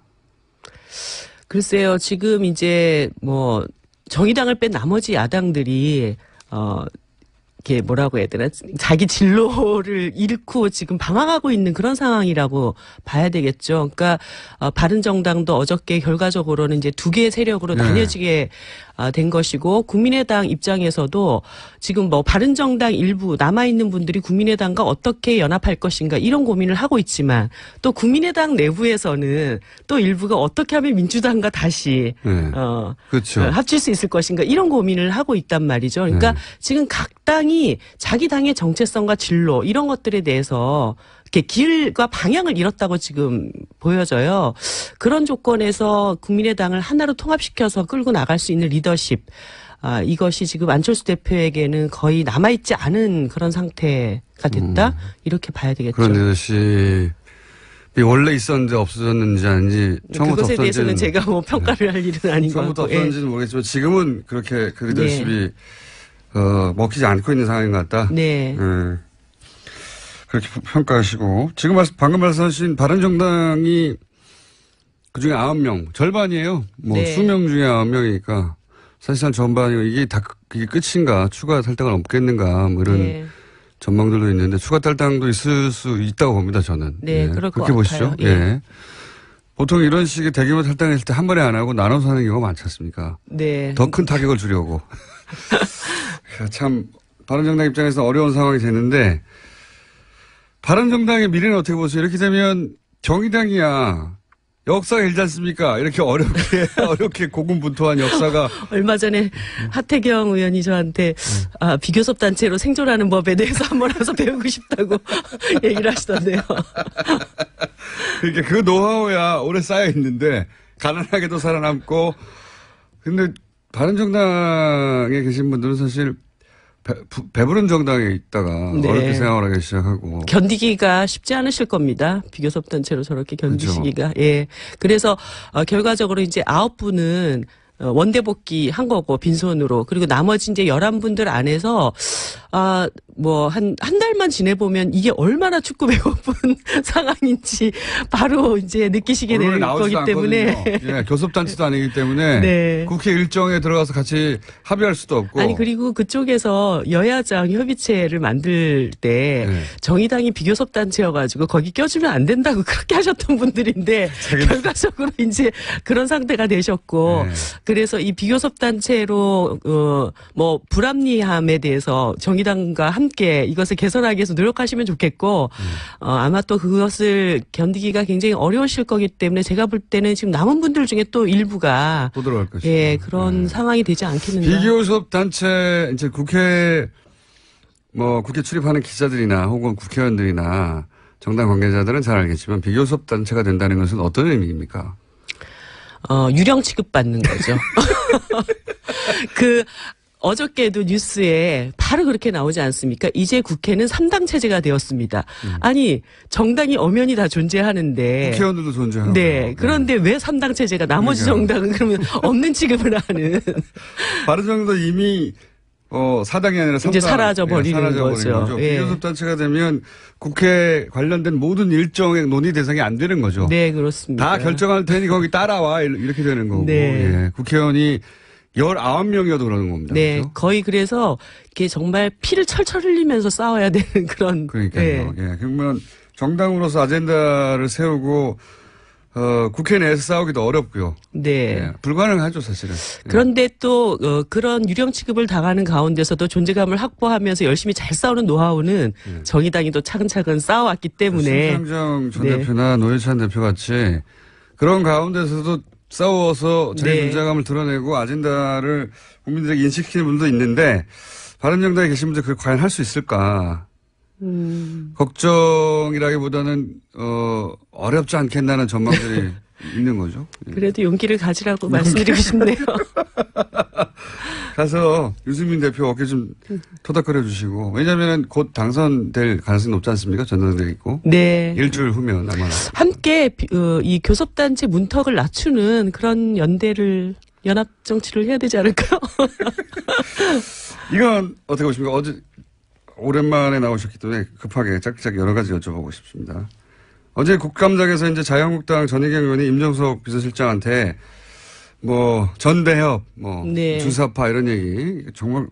글쎄요, 지금 이제 정의당을 뺀 나머지 야당들이 이게 뭐라고 해야 되나 자기 진로를 잃고 지금 방황하고 있는 그런 상황이라고 봐야 되겠죠. 그러니까 바른정당도 어저께 결과적으로는 이제 두 개의 세력으로 나뉘어지게 된 것이고 국민의당 입장에서도 지금 바른정당 일부 남아있는 분들이 국민의당과 어떻게 연합할 것인가 이런 고민을 하고 있지만 또 국민의당 내부에서는 또 일부가 어떻게 하면 민주당과 다시 그렇죠. 합칠 수 있을 것인가 이런 고민을 하고 있단 말이죠. 그러니까 지금 각 당이 자기 당의 정체성과 진로 이런 것들에 대해서 이렇게 길과 방향을 잃었다고 지금 보여져요. 그런 조건에서 국민의당을 하나로 통합시켜서 끌고 나갈 수 있는 리더십 이것이 지금 안철수 대표에게는 거의 남아있지 않은 그런 상태가 됐다 이렇게 봐야 되겠죠. 그런 리더십이 원래 있었는지 없어졌는지 아닌지 처음부터 그것에 대해서는 제가 평가를 할 일은 아닌 것 처음부터 같고. 없었는지는 모르겠지만 지금은 그렇게 그 리더십이 먹히지 않고 있는 상황인 것 같다. 네. 그렇게 평가하시고 지금 방금 말씀하신 바른정당이 그중에 9명 절반이에요. 네. 수명 중에 9명이니까 사실상 전반이고 이게 끝인가 추가 탈당은 없겠는가 이런 전망들도 있는데 추가 탈당도 있을 수 있다고 봅니다 저는. 네, 그럴 것 그렇게 보시죠. 같아요. 예. 보통 이런 식의 대규모 탈당했을 때 한 번에 안 하고 나눠서 하는 경우가 많지 않습니까? 네. 더 큰 타격을 주려고. 참 바른정당 입장에서 어려운 상황이 되는데 바른정당의 미래는 어떻게 보세요? 이렇게 되면 정의당이야. 역사가 길지 않습니까? 이렇게 어렵게 고군분투한 역사가. 얼마 전에 하태경 의원이 저한테 비교섭 단체로 생존하는 법에 대해서 한번 와서 배우고 싶다고 얘기를 하시던데요. 그러니까 그 노하우야 오래 쌓여 있는데 가난하게도 살아남고 근데 바른정당에 계신 분들은 사실 배부른 정당에 있다가 어렵게 생활하기 시작하고 견디기가 쉽지 않으실 겁니다. 비교섭 단체로 저렇게 견디시기가. 그렇죠. 예. 그래서 결과적으로 이제 9분은 원대 복귀한 거고 빈손으로 그리고 나머지 이제 11분들 안에서 한 달만 지내보면 이게 얼마나 축구 배고픈 상황인지 바로 이제 느끼시게 될 거기 때문에. 예, 교섭단체도 아니기 때문에 국회 일정에 들어가서 같이 합의할 수도 없고. 아니 그리고 그쪽에서 여야장 협의체를 만들 때 정의당이 비교섭단체여가지고 거기 껴주면 안 된다고 그렇게 하셨던 분들인데 결과적으로 이제 그런 상태가 되셨고 그래서 이 비교섭단체로 불합리함에 대해서 정의당과 함께 이것을 개선하기 위해서 노력하시면 좋겠고 아마 또 그것을 견디기가 굉장히 어려우실 거기 때문에 제가 볼 때는 지금 남은 분들 중에 또 일부가 또 들어갈 것이죠. 예, 그런 상황이 되지 않겠는가. 비교섭 단체 이제 국회 출입하는 기자들이나 혹은 국회의원들이나 정당 관계자들은 잘 알겠지만 비교섭 단체가 된다는 것은 어떤 의미입니까? 유령 취급받는 거죠. 어저께도 뉴스에 바로 그렇게 나오지 않습니까? 이제 국회는 3당 체제가 되었습니다. 아니, 정당이 엄연히 다 존재하는데. 국회의원들도 존재하고. 네. 그런데 왜 3당 체제가 나머지 정당은 그러면 없는 취급을 하는. 바른정당도 이미 4당이 아니라 3당. 이제 사라져버리는 거죠. 예. 비교섭단체가 되면 국회 관련된 모든 일정의 논의 대상이 안 되는 거죠. 네, 그렇습니다. 다 결정할 테니 거기 따라와. 이렇게 되는 거고. 네. 예. 국회의원이 19명이어도 그러는 겁니다. 네. 그렇죠? 거의 그래서 이게 정말 피를 철철 흘리면서 싸워야 되는 그런. 그러니까요. 예. 그러면 정당으로서 아젠다를 세우고 국회 내에서 싸우기도 어렵고요. 네. 예, 불가능하죠, 사실은. 예. 그런데 또 그런 유령 취급을 당하는 가운데서도 존재감을 확보하면서 열심히 잘 싸우는 노하우는 정의당이 또 차근차근 쌓아왔기 때문에 심상정 전 네. 대표나 노회찬 대표 같이 그런 가운데서도 싸워서 자기 네. 존재감을 드러내고 아젠다를 국민들에게 인식시키는 분도 있는데 바른정당에 계신 분들 그걸 과연 할 수 있을까? 걱정이라기보다는 어렵지 않겠나는 전망들이 있는 거죠. 예. 그래도 용기를 가지라고 말씀드리고 싶네요. 가서 유승민 대표 어깨 좀 토닥거려 주시고 왜냐하면 곧 당선될 가능성이 높지 않습니까? 전당대회 있고 네. 일주일 후면 아마 함께 이 교섭단체 문턱을 낮추는 그런 연합 정치를 해야 되지 않을까요? 이건 어떻게 보십니까? 어제 오랜만에 나오셨기 때문에 급하게 짝짝 여러 가지 여쭤보고 싶습니다. 어제 국감장에서 이제 자유한국당 전희경 의원이 임정석 비서실장한테 뭐 전대협, 뭐 네. 주사파 이런 얘기 정말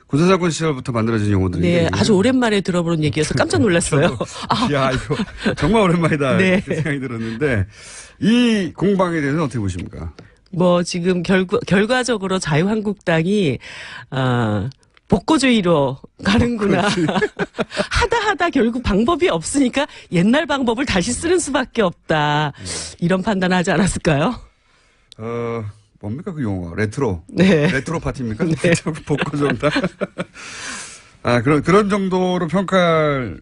군사정권 시절부터 만들어진 용어들이 네, 아주 오랜만에 들어보는 얘기여서 깜짝 놀랐어요. 야 이거 정말 오랜만이다 네. 이렇게 생각이 들었는데 이 공방에 대해서는 어떻게 보십니까? 뭐 지금 결과적으로 자유한국당이 복고주의로 가는구나. 하다 결국 방법이 없으니까 옛날 방법을 다시 쓰는 수밖에 없다. 이런 판단하지 않았을까요? 뭡니까 그 용어? 레트로. 네. 레트로 파티입니까? 네. 복고 정당. 그런 정도로 평가할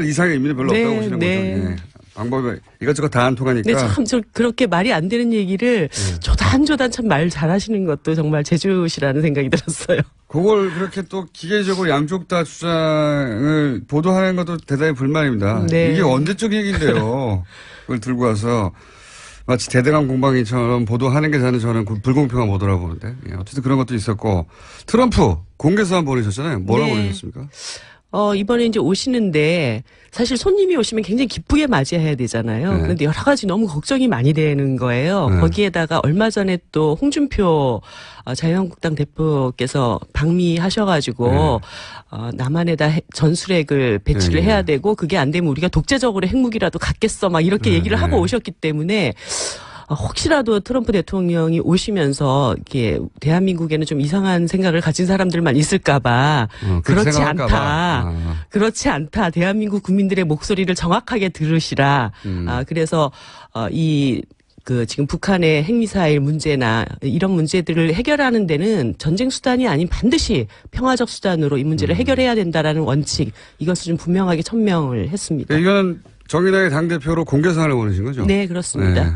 이상의 의미는 별로 네, 없다고 보시는 네. 거죠. 네. 방법이 이것저것 다 안 통하니까. 네, 참, 그렇게 말이 안 되는 얘기를 조단조단 참 말 잘하시는 것도 정말 제주시라는 생각이 들었어요. 그걸 그렇게 또 기계적으로 양쪽 다 주장을 보도하는 것도 대단히 불만입니다. 네. 이게 언제적 얘기인데요. 그걸 들고 와서 마치 대등한 공방이처럼 보도하는 게 저는 불공평한 보도라고 보는데. 예, 어쨌든 그런 것도 있었고. 트럼프 공개서한 보내셨잖아요. 뭐라고 네. 보내셨습니까? 이번에 이제 오시는데 사실 손님이 오시면 굉장히 기쁘게 맞이해야 되잖아요. 네. 그런데 여러 가지 너무 걱정이 많이 되는 거예요. 네. 거기에다가 얼마 전에 또 홍준표 자유한국당 대표께서 방미하셔가지고 남한에다 전술핵을 배치를 네. 해야 되고 그게 안 되면 우리가 독재적으로 핵무기라도 갖겠어 막 이렇게 얘기를 하고 오셨기 때문에 혹시라도 트럼프 대통령이 오시면서 이게 대한민국에는 좀 이상한 생각을 가진 사람들만 있을까봐 그렇게 그렇지 생각할까 않다. 봐. 그렇지 않다. 대한민국 국민들의 목소리를 정확하게 들으시라. 그래서 지금 북한의 핵미사일 문제나 이런 문제들을 해결하는 데는 전쟁 수단이 아닌 반드시 평화적 수단으로 이 문제를 해결해야 된다라는 원칙 이것을 좀 분명하게 천명을 했습니다. 이거는 정의당의 당대표로 공개서한을 보내신 거죠? 네, 그렇습니다. 네.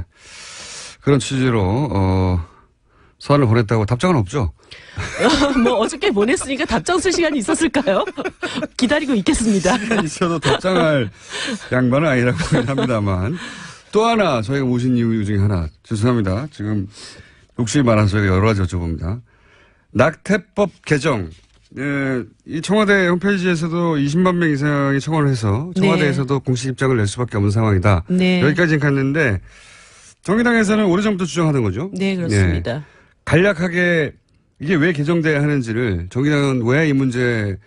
그런 취지로 서한을 보냈다고 답장은 없죠? 뭐 어저께 보냈으니까 답장 쓸 시간이 있었을까요? 기다리고 있겠습니다. 있어도 답장할 양반은 아니라고 합니다만 또 하나 저희가 모신 이유 중에 하나 죄송합니다. 지금 욕심이 많아서 저희가 여러 가지 여쭤봅니다. 낙태법 개정. 예, 이 청와대 홈페이지에서도 20만 명 이상이 청원을 해서 청와대에서도 공식 입장을 낼 수밖에 없는 상황이다. 네. 여기까지는 갔는데 정의당에서는 오래전부터 주장하는 거죠. 네, 그렇습니다. 예. 간략하게 이게 왜 개정돼야 하는지를 정의당은 왜 이 문제를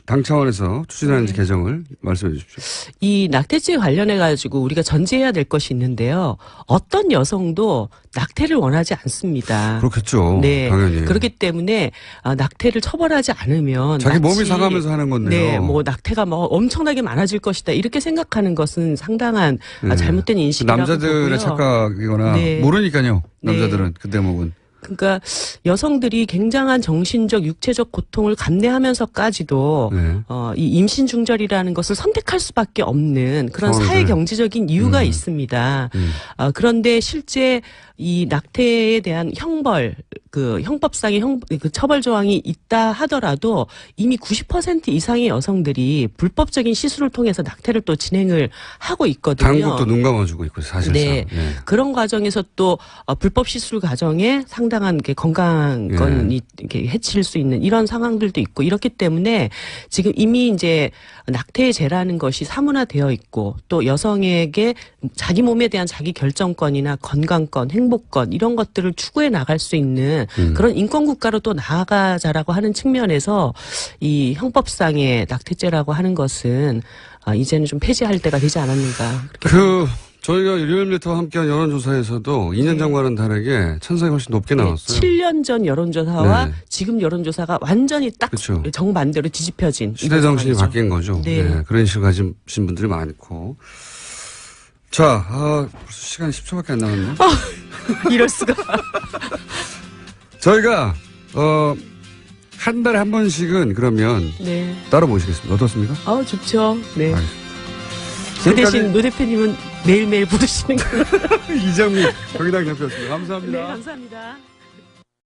당 차원에서 추진하는지 개정을 말씀해 주십시오. 이 낙태죄 관련해 가지고 우리가 전제해야 될 것이 있는데요. 어떤 여성도 낙태를 원하지 않습니다. 그렇겠죠. 네. 당연히. 그렇기 때문에 낙태를 처벌하지 않으면 자기 몸이 마치 상하면서 하는 건데요. 네, 뭐 낙태가 뭐 엄청나게 많아질 것이다 이렇게 생각하는 것은 상당한 잘못된 인식이라고 남자들의 보고요. 착각이거나 네. 모르니까요. 네. 남자들은 그 대목은. 그러니까 여성들이 굉장한 정신적, 육체적 고통을 감내하면서까지도 네. 이 임신 중절이라는 것을 선택할 수밖에 없는 그런 상황들. 사회 경제적인 이유가 있습니다. 그런데 실제 이 낙태에 대한 형벌, 그 형법상의 그 처벌 조항이 있다 하더라도 이미 90% 이상의 여성들이 불법적인 시술을 통해서 낙태를 또 진행을 하고 있거든요. 당국도 눈 감아주고 있고 사실상. 네. 네. 그런 과정에서 또 불법 시술 과정에 상당 상당한 건강권이 이렇게 해칠 수 있는 이런 상황들도 있고 이렇기 때문에 지금 이미 이제 낙태죄라는 것이 사문화되어 있고 또 여성에게 자기 몸에 대한 자기 결정권이나 건강권, 행복권 이런 것들을 추구해 나갈 수 있는 그런 인권국가로 또 나아가자라고 하는 측면에서 이 형법상의 낙태죄라고 하는 것은 이제는 좀 폐지할 때가 되지 않았는가. 저희가 일요일부터 함께한 여론조사에서도 2년 전과는 다르게 찬성이 훨씬 높게 나왔어요. 7년 전 여론조사와 네. 지금 여론조사가 완전히 딱 그렇죠. 정반대로 뒤집혀진. 시대 정신이 상황이죠. 바뀐 거죠. 네. 네, 그런 인식을 가진 분들이 많고. 자, 벌써 시간이 10초밖에 안 남았네. 이럴 수가. 저희가, 한 달에 한 번씩은 그러면 네. 따로 모시겠습니다. 어떻습니까? 좋죠. 네. 알겠습니다. 그 대신 노 대표님은 매일매일 부르시는 거예요. 이정미 정의당 대표였습니다. 감사합니다. 네, 감사합니다.